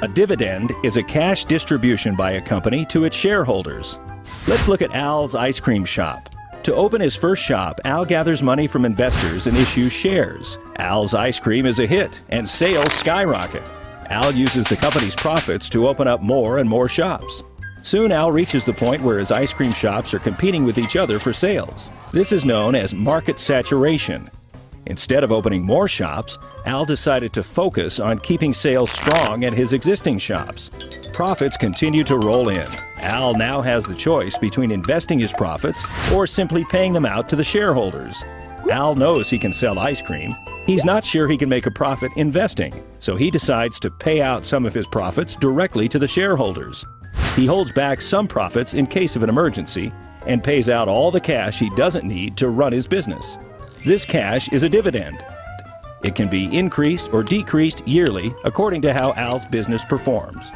A dividend is a cash distribution by a company to its shareholders. Let's look at Al's ice cream shop. To open his first shop, Al gathers money from investors and issues shares. Al's ice cream is a hit and sales skyrocket. Al uses the company's profits to open up more and more shops. Soon Al reaches the point where his ice cream shops are competing with each other for sales. This is known as market saturation. Instead of opening more shops, Al decided to focus on keeping sales strong at his existing shops. Profits continue to roll in. Al now has the choice between investing his profits or simply paying them out to the shareholders. Al knows he can sell ice cream. He's not sure he can make a profit investing, so he decides to pay out some of his profits directly to the shareholders. He holds back some profits in case of an emergency and pays out all the cash he doesn't need to run his business. This cash is a dividend. It can be increased or decreased yearly according to how Al's business performs.